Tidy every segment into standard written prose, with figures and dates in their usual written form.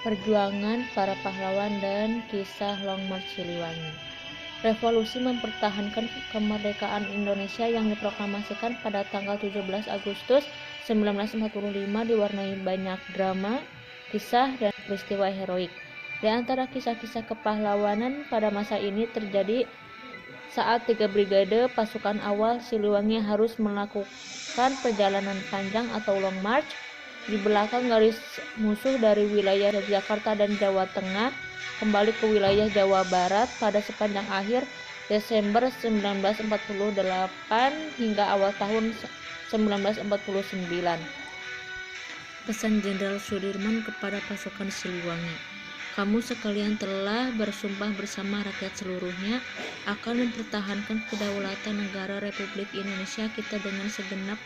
perjuangan para pahlawan dan kisah Long March Siliwangi. Revolusi mempertahankan kemerdekaan Indonesia yang diproklamasikan pada tanggal 17 Agustus 1945 diwarnai banyak drama, kisah, dan peristiwa heroik. Di antara kisah-kisah kepahlawanan pada masa ini terjadi saat 3 brigade pasukan awal Siliwangi harus melakukan perjalanan panjang atau long march di belakang garis musuh dari wilayah Yogyakarta dan Jawa Tengah kembali ke wilayah Jawa Barat pada sepanjang akhir Desember 1948 hingga awal tahun 1949. Pesan Jenderal Sudirman kepada pasukan Siliwangi, kamu sekalian telah bersumpah bersama rakyat seluruhnya akan mempertahankan kedaulatan negara Republik Indonesia kita dengan segenap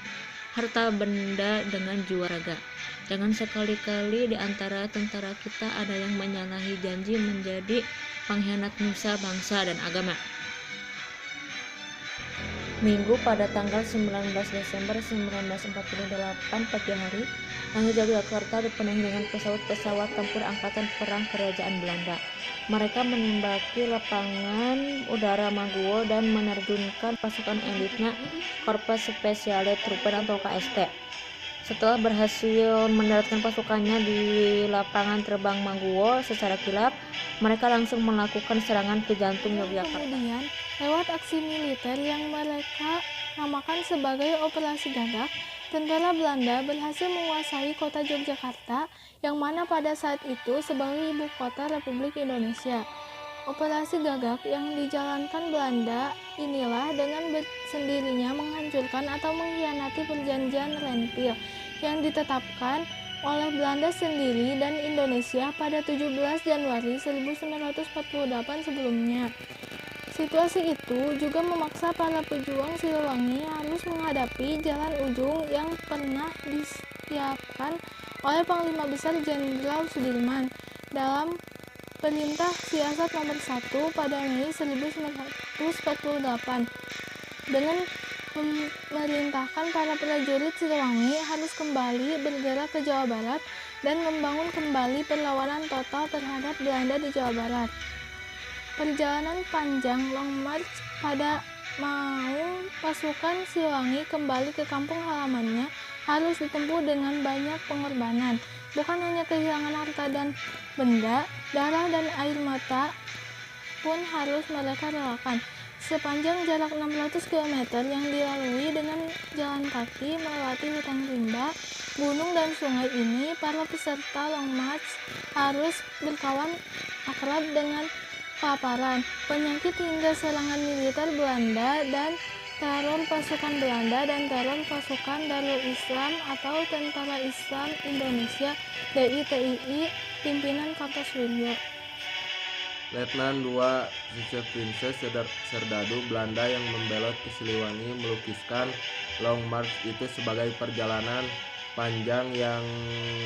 harta benda dengan jiwa raga. Jangan sekali-kali di antara tentara kita ada yang menyalahi janji menjadi pengkhianat nusa, bangsa, dan agama. Minggu pada tanggal 19 Desember 1948 pagi hari, langit Yogyakarta dipenuhi dengan pesawat-pesawat tempur Angkatan Perang Kerajaan Belanda. Mereka menembaki lapangan udara Maguwo dan menerjunkan pasukan elitnya Korps Spesiale Truppen atau KST. Setelah berhasil mendaratkan pasukannya di lapangan terbang Maguwo secara kilap, mereka langsung melakukan serangan ke jantung Yogyakarta. Kemudian, lewat aksi militer yang mereka namakan sebagai Operasi Gagak, tentara Belanda berhasil menguasai kota Yogyakarta yang mana pada saat itu sebagai ibu kota Republik Indonesia. Operasi Gagak yang dijalankan Belanda inilah dengan sendirinya menghancurkan atau mengkhianati perjanjian Renville yang ditetapkan oleh Belanda sendiri dan Indonesia pada 17 Januari 1948 sebelumnya. Situasi itu juga memaksa para pejuang Siliwangi harus menghadapi jalan ujung yang pernah disiapkan oleh Panglima Besar Jenderal Sudirman dalam Perintah Siasat Nomor 1 pada Mei 1948 dengan memerintahkan para prajurit Siliwangi harus kembali bergerak ke Jawa Barat dan membangun kembali perlawanan total terhadap Belanda di Jawa Barat. Perjalanan panjang Long March pada mau pasukan Siliwangi kembali ke kampung halamannya harus ditempuh dengan banyak pengorbanan. Bukan hanya kehilangan harta dan benda, darah dan air mata pun harus mereka relakan. Sepanjang jarak 600 km yang dilalui dengan jalan kaki melewati hutan rimba, gunung dan sungai ini, para peserta Long March harus berkawan akrab dengan paparan penyakit hingga serangan militer Belanda dan teror pasukan Belanda dan teror pasukan Darul Islam atau Tentara Islam Indonesia DITII pimpinan Kartosoewirjo. Letnan II Richard Prinses Serdadu Belanda yang membelot ke Siliwangi melukiskan Long March itu sebagai perjalanan panjang yang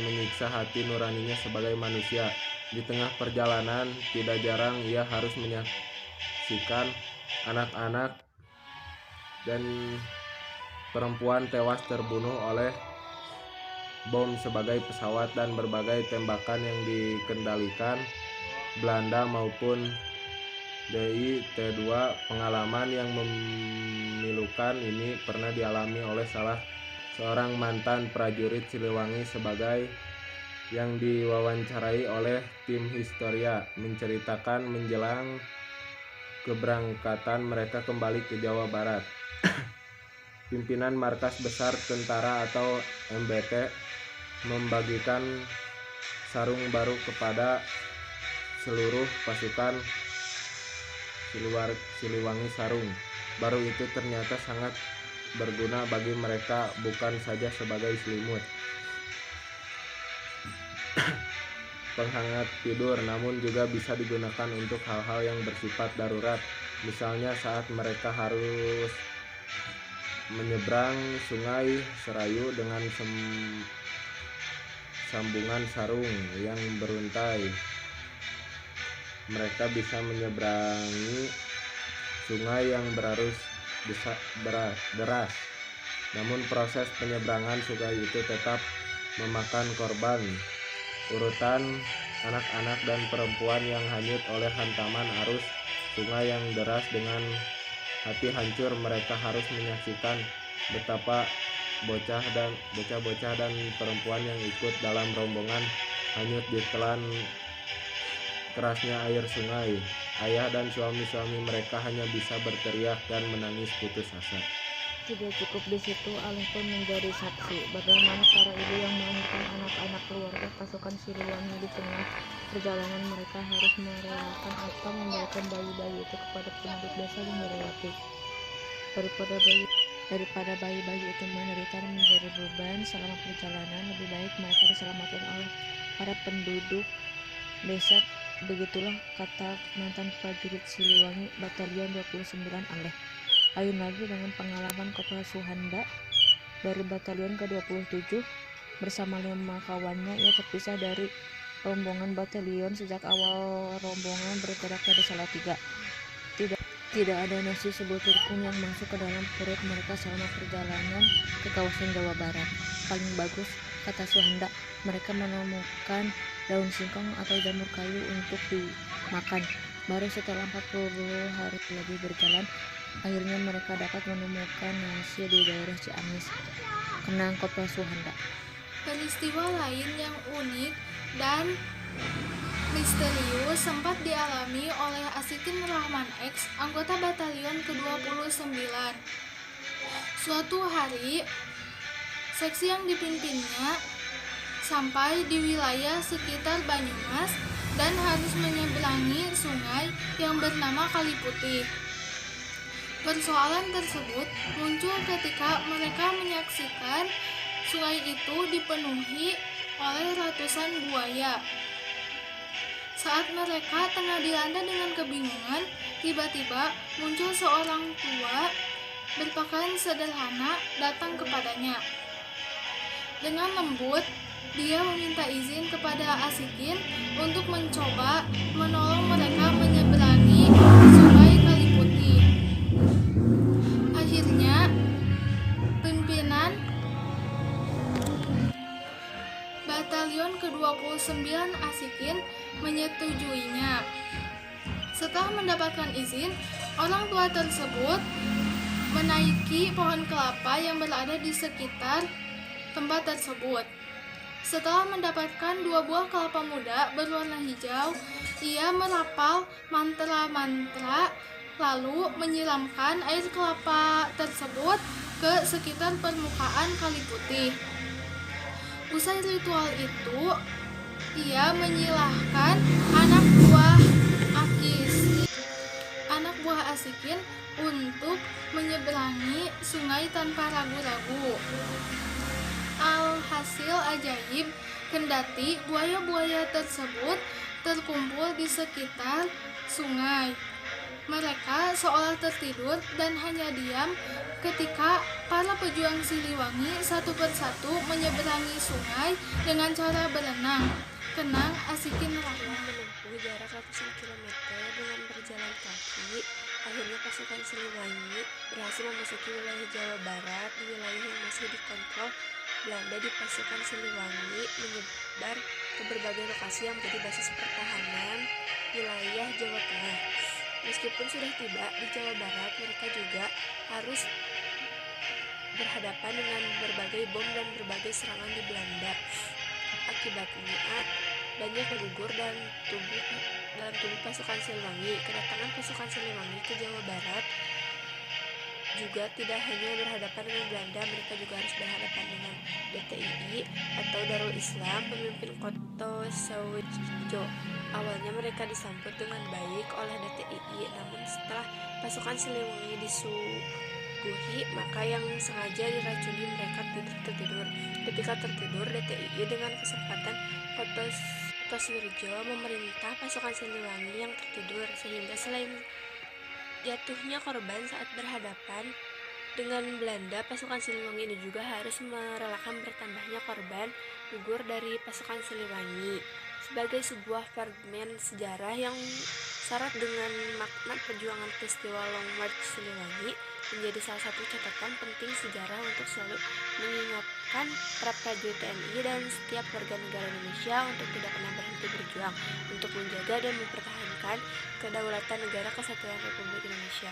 menyiksa hati nuraninya sebagai manusia. Di tengah perjalanan, tidak jarang ia harus menyaksikan anak-anak dan perempuan tewas terbunuh oleh bom sebagai pesawat dan berbagai tembakan yang dikendalikan Belanda maupun DIT-2. Pengalaman yang memilukan ini pernah dialami oleh salah seorang mantan prajurit Siliwangi sebagai yang diwawancarai oleh tim Historia, menceritakan menjelang keberangkatan mereka kembali ke Jawa Barat. Pimpinan Markas Besar Tentara atau MBT membagikan sarung baru kepada seluruh pasukan Siliwangi. Sarung baru itu ternyata sangat berguna bagi mereka, bukan saja sebagai selimut penghangat tidur, namun juga bisa digunakan untuk hal-hal yang bersifat darurat. Misalnya saat mereka harus menyeberang sungai Serayu dengan sambungan sarung yang beruntai. Mereka bisa menyeberangi sungai yang berarus deras. Namun proses penyeberangan sungai itu tetap memakan korban. Urutan anak-anak dan perempuan yang hanyut oleh hantaman arus sungai yang deras. Dengan hati hancur mereka harus menyaksikan betapa bocah-bocah dan perempuan yang ikut dalam rombongan hanyut ditelan kerasnya air sungai. Ayah dan suami-suami mereka hanya bisa berteriak dan menangis putus asa. Tidak cukup di situ, Alih pun menjadi saksi bagaimana para ibu yang melahirkan anak-anak keluarga pasukan Siliwangi di tengah perjalanan mereka harus merelakan atau memberikan bayi-bayi itu kepada penduduk desa yang dilewati. Daripada bayi-bayi itu menderita dan menjadi beban selama perjalanan, lebih baik mereka diselamatkan oleh para penduduk desa. Begitulah kata mantan prajurit Siliwangi Batalion 29 Aleh. Ayun lagi dengan pengalaman Kopral Suhanda dari Batalion ke-27 bersama 5 kawannya. Ia terpisah dari rombongan batalion sejak awal rombongan bergerak dari Salatiga. Tidak ada nasi sebutir pun yang masuk ke dalam perut mereka selama perjalanan ke kawasan Jawa Barat. Paling bagus, kata Suhanda, mereka menemukan daun singkong atau jamur kayu untuk dimakan. Baru setelah 40 hari lebih berjalan, akhirnya mereka dapat menemukan nasi di daerah Ciamis. Kenang Kopral Suhanda. Peristiwa lain yang unik dan misterius sempat dialami oleh Asikin Rahman X, anggota Batalion ke-29. Suatu hari, seksi yang dipimpinnya sampai di wilayah sekitar Banyumas dan harus menyeberangi sungai yang bernama Kali Putih. Persoalan tersebut muncul ketika mereka menyaksikan sungai itu dipenuhi oleh ratusan buaya. Saat mereka tengah dilanda dengan kebingungan, tiba-tiba muncul seorang tua berpakaian sederhana datang kepadanya. Dengan lembut, dia meminta izin kepada Asikin untuk mencoba menolong mereka menyeberangi sungai Kali Putih. Akhirnya, pimpinan Batalion ke-29 Asikin menyetujuinya. Setelah mendapatkan izin, orang tua tersebut menaiki pohon kelapa yang berada di sekitar tempat tersebut. Setelah mendapatkan 2 buah kelapa muda berwarna hijau, ia merapal mantra-mantra lalu menyiramkan air kelapa tersebut ke sekitar permukaan Kali Putih. Usai ritual itu, ia menyilahkan anak buah Asikin untuk menyeberangi sungai tanpa ragu-ragu. Alhasil ajaib, kendati buaya-buaya tersebut terkumpul di sekitar sungai, mereka seolah tertidur dan hanya diam ketika para pejuang Siliwangi satu persatu menyeberangi sungai dengan cara berenang. Kenang Asikin Rahman. Menempuh jarak ratusan kilometer dengan berjalan kaki, akhirnya pasukan Siliwangi berhasil memasuki wilayah Jawa Barat. Di wilayah yang masih dikontrol Belanda, di pasukan Siliwangi menyebar ke berbagai lokasi yang menjadi basis pertahanan wilayah Jawa Tengah. Meskipun sudah tiba di Jawa Barat, mereka juga harus berhadapan dengan berbagai bom dan berbagai serangan di Belanda. Akibatnya banyak yang gugur dalam tubuh pasukan Siliwangi. Kedatangan pasukan Siliwangi ke Jawa Barat juga tidak hanya berhadapan dengan Belanda, mereka juga harus berhadapan dengan DTII atau Darul Islam, pemimpin Koto Sawejo. Awalnya mereka disambut dengan baik oleh DTII, namun setelah pasukan Siliwangi disuguhi, maka yang sengaja diracuni mereka tertidur. Ketika tertidur, DTII dengan kesempatan Koto Sawejo memerintah pasukan Siliwangi yang tertidur, sehingga selain jatuhnya korban saat berhadapan dengan Belanda, pasukan Siliwangi ini juga harus merelakan bertambahnya korban gugur dari pasukan Siliwangi. Sebagai sebuah fragmen sejarah yang Syarat dengan makna perjuangan peristiwa Long March Siliwangi menjadi salah satu catatan penting sejarah untuk selalu mengingatkan para prajurit TNI dan setiap warga negara Indonesia untuk tidak pernah berhenti berjuang untuk menjaga dan mempertahankan kedaulatan negara kesatuan Republik Indonesia.